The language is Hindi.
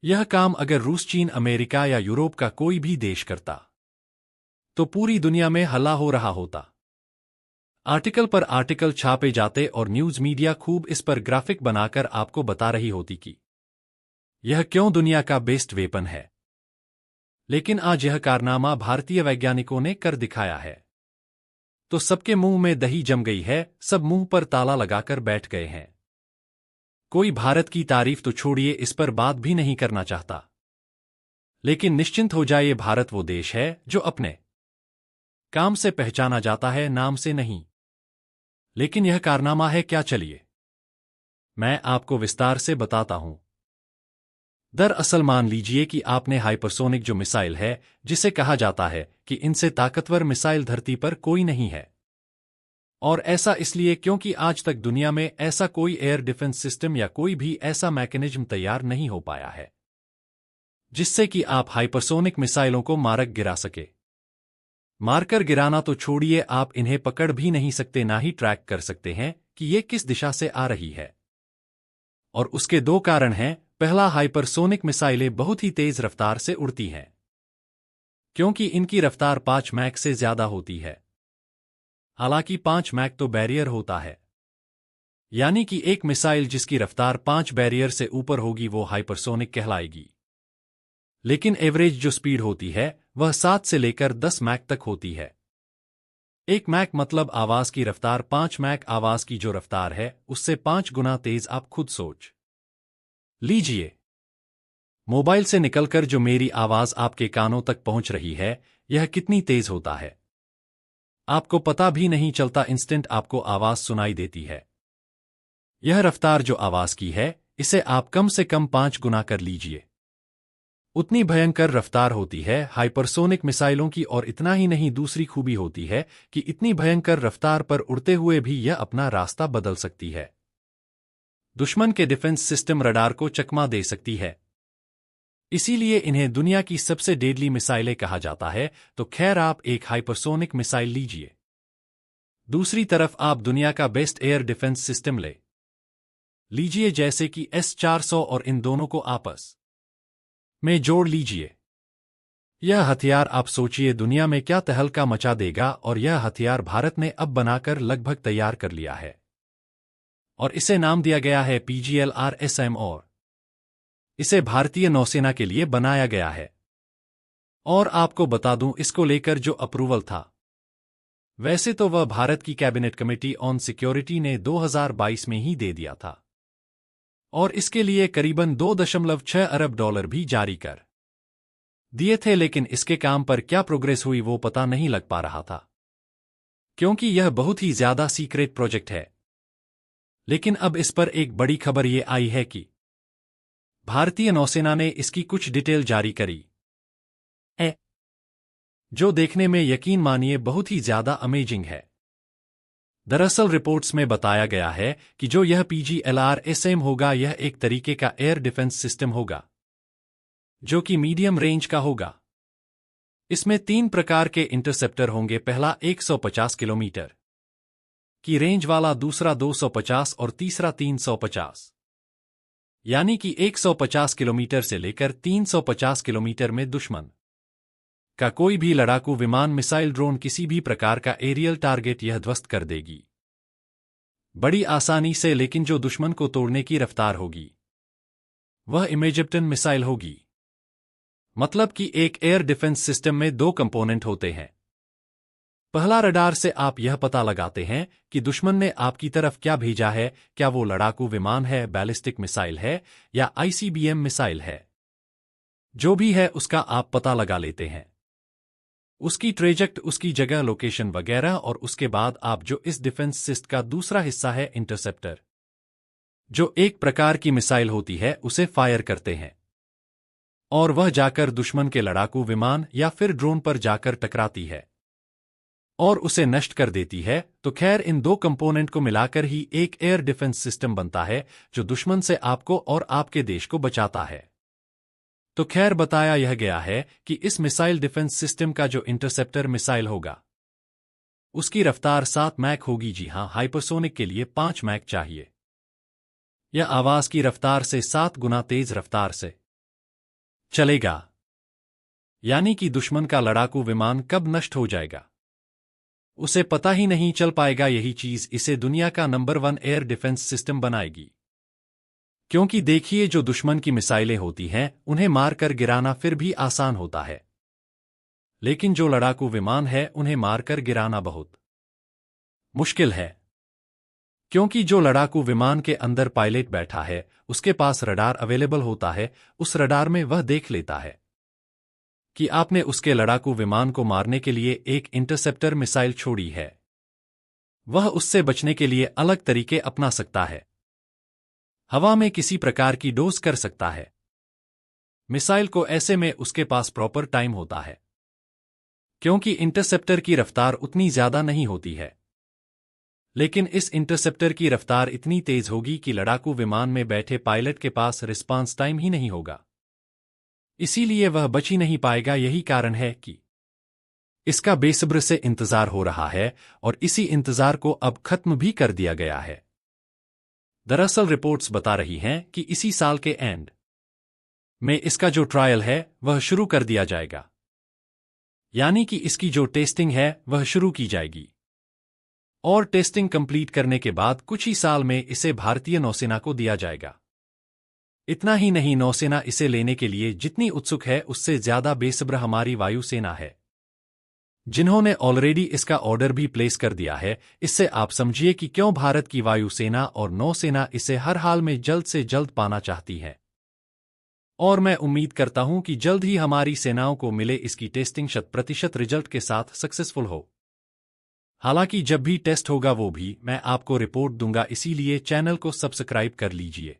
यह काम अगर रूस, चीन, अमेरिका या यूरोप का कोई भी देश करता तो पूरी दुनिया में हल्ला हो रहा होता। आर्टिकल पर आर्टिकल छापे जाते और न्यूज मीडिया खूब इस पर ग्राफिक बनाकर आपको बता रही होती कि यह क्यों दुनिया का बेस्ट वेपन है। लेकिन आज यह कारनामा भारतीय वैज्ञानिकों ने कर दिखाया है तो सबके मुंह में दही जम गई है, सब मुंह पर ताला लगाकर बैठ गए हैं। कोई भारत की तारीफ तो छोड़िए, इस पर बात भी नहीं करना चाहता। लेकिन निश्चिंत हो जाइए, भारत वो देश है जो अपने काम से पहचाना जाता है, नाम से नहीं। लेकिन यह कारनामा है क्या, चलिए मैं आपको विस्तार से बताता हूं। दरअसल मान लीजिए कि आपने हाइपरसोनिक जो मिसाइल है, जिसे कहा जाता है कि इनसे ताकतवर मिसाइल धरती पर कोई नहीं है। और ऐसा इसलिए क्योंकि आज तक दुनिया में ऐसा कोई एयर डिफेंस सिस्टम या कोई भी ऐसा मैकेनिज्म तैयार नहीं हो पाया है जिससे कि आप हाइपरसोनिक मिसाइलों को मारक गिरा सके। मारकर गिराना तो छोड़िए, आप इन्हें पकड़ भी नहीं सकते, ना ही ट्रैक कर सकते हैं कि ये किस दिशा से आ रही है। और उसके दो कारण हैं। पहला, हाइपरसोनिक मिसाइलें बहुत ही तेज रफ्तार से उड़ती हैं क्योंकि इनकी रफ्तार 5 मैक से ज्यादा होती है। हालांकि 5 मैक तो बैरियर होता है, यानी कि एक मिसाइल जिसकी रफ्तार 5 बैरियर से ऊपर होगी वो हाइपरसोनिक कहलाएगी। लेकिन एवरेज जो स्पीड होती है वह 7 से लेकर 10 मैक तक होती है। 1 मैक मतलब आवाज की रफ्तार, 5 मैक आवाज की जो रफ्तार है उससे 5 गुना तेज। आप खुद सोच लीजिए, मोबाइल से निकलकर जो मेरी आवाज आपके कानों तक पहुंच रही है यह कितनी तेज होता है। आपको पता भी नहीं चलता, इंस्टेंट आपको आवाज सुनाई देती है। यह रफ्तार जो आवाज की है इसे आप कम से कम 5 गुना कर लीजिए, उतनी भयंकर रफ्तार होती है हाइपरसोनिक मिसाइलों की। और इतना ही नहीं, दूसरी खूबी होती है कि इतनी भयंकर रफ्तार पर उड़ते हुए भी यह अपना रास्ता बदल सकती है, दुश्मन के डिफेंस सिस्टम रडार को चकमा दे सकती है। इसीलिए इन्हें दुनिया की सबसे डेडली मिसाइलें कहा जाता है। तो खैर, आप एक हाइपरसोनिक मिसाइल लीजिए, दूसरी तरफ आप दुनिया का बेस्ट एयर डिफेंस सिस्टम ले लीजिए, जैसे कि S-400, और इन दोनों को आपस में जोड़ लीजिए। यह हथियार आप सोचिए दुनिया में क्या तहलका मचा देगा। और यह हथियार भारत ने अब बनाकर लगभग तैयार कर लिया है और इसे नाम दिया गया है PGLRSM, और इसे भारतीय नौसेना के लिए बनाया गया है। और आपको बता दूं, इसको लेकर जो अप्रूवल था वैसे तो वह भारत की कैबिनेट कमेटी ऑन सिक्योरिटी ने 2022 में ही दे दिया था और इसके लिए करीबन $2.6 अरब भी जारी कर दिए थे। लेकिन इसके काम पर क्या प्रोग्रेस हुई वो पता नहीं लग पा रहा था क्योंकि यह बहुत ही ज्यादा सीक्रेट प्रोजेक्ट है। लेकिन अब इस पर एक बड़ी खबर ये आई है कि भारतीय नौसेना ने इसकी कुछ डिटेल जारी करी है जो देखने में, यकीन मानिए, बहुत ही ज्यादा अमेजिंग है। दरअसल रिपोर्ट्स में बताया गया है कि जो यह PGLRSM होगा यह एक तरीके का एयर डिफेंस सिस्टम होगा जो कि मीडियम रेंज का होगा। इसमें 3 प्रकार के इंटरसेप्टर होंगे। पहला 150 किलोमीटर की रेंज वाला, दूसरा 250 और तीसरा 350। यानी कि 150 किलोमीटर से लेकर 350 किलोमीटर में दुश्मन का कोई भी लड़ाकू विमान, मिसाइल, ड्रोन, किसी भी प्रकार का एरियल टारगेट यह ध्वस्त कर देगी बड़ी आसानी से। लेकिन जो दुश्मन को तोड़ने की रफ्तार होगी वह इमेजिप्टन मिसाइल होगी। मतलब कि एक एयर डिफेंस सिस्टम में 2 कंपोनेंट होते हैं। पहला, रडार से आप यह पता लगाते हैं कि दुश्मन ने आपकी तरफ क्या भेजा है, क्या वो लड़ाकू विमान है, बैलिस्टिक मिसाइल है या ICBM मिसाइल है। जो भी है उसका आप पता लगा लेते हैं, उसकी ट्रेजेक्ट, उसकी जगह, लोकेशन वगैरह। और उसके बाद आप जो इस डिफेंस सिस्ट का दूसरा हिस्सा है, इंटरसेप्टर, जो एक प्रकार की मिसाइल होती है, उसे फायर करते हैं और वह जाकर दुश्मन के लड़ाकू विमान या फिर ड्रोन पर जाकर टकराती है और उसे नष्ट कर देती है। तो खैर, इन 2 कंपोनेंट को मिलाकर ही एक एयर डिफेंस सिस्टम बनता है जो दुश्मन से आपको और आपके देश को बचाता है। तो खैर, बताया यह गया है कि इस मिसाइल डिफेंस सिस्टम का जो इंटरसेप्टर मिसाइल होगा उसकी रफ्तार 7 मैक होगी। जी हां, हाइपरसोनिक के लिए 5 मैक चाहिए। यह आवाज की रफ्तार से 7 गुना तेज रफ्तार से चलेगा। यानी कि दुश्मन का लड़ाकू विमान कब नष्ट हो जाएगा उसे पता ही नहीं चल पाएगा। यही चीज इसे दुनिया का नंबर 1 एयर डिफेंस सिस्टम बनाएगी। क्योंकि देखिए, जो दुश्मन की मिसाइलें होती हैं उन्हें मारकर गिराना फिर भी आसान होता है, लेकिन जो लड़ाकू विमान है उन्हें मारकर गिराना बहुत मुश्किल है। क्योंकि जो लड़ाकू विमान के अंदर पायलट बैठा है उसके पास रडार अवेलेबल होता है। उस रडार में वह देख लेता है कि आपने उसके लड़ाकू विमान को मारने के लिए एक इंटरसेप्टर मिसाइल छोड़ी है। वह उससे बचने के लिए अलग तरीके अपना सकता है, हवा में किसी प्रकार की डोज कर सकता है मिसाइल को। ऐसे में उसके पास प्रॉपर टाइम होता है, क्योंकि इंटरसेप्टर की रफ्तार उतनी ज्यादा नहीं होती है। लेकिन इस इंटरसेप्टर की रफ्तार इतनी तेज होगी कि लड़ाकू विमान में बैठे पायलट के पास रिस्पांस टाइम ही नहीं होगा, इसीलिए वह बच ही नहीं पाएगा। यही कारण है कि इसका बेसब्र से इंतजार हो रहा है और इसी इंतजार को अब खत्म भी कर दिया गया है। दरअसल रिपोर्ट्स बता रही हैं कि इसी साल के एंड में इसका जो ट्रायल है वह शुरू कर दिया जाएगा, यानी कि इसकी जो टेस्टिंग है वह शुरू की जाएगी। और टेस्टिंग कंप्लीट करने के बाद कुछ ही साल में इसे भारतीय नौसेना को दिया जाएगा। इतना ही नहीं, नौसेना इसे लेने के लिए जितनी उत्सुक है उससे ज्यादा बेसब्र हमारी वायुसेना है, जिन्होंने ऑलरेडी इसका ऑर्डर भी प्लेस कर दिया है। इससे आप समझिए कि क्यों भारत की वायुसेना और नौसेना इसे हर हाल में जल्द से जल्द पाना चाहती है। और मैं उम्मीद करता हूं कि जल्द ही हमारी सेनाओं को मिले इसकी टेस्टिंग 100% रिजल्ट के साथ सक्सेसफुल हो। हालांकि जब भी टेस्ट होगा वो भी मैं आपको रिपोर्ट दूंगा, इसीलिए चैनल को सब्सक्राइब कर लीजिए।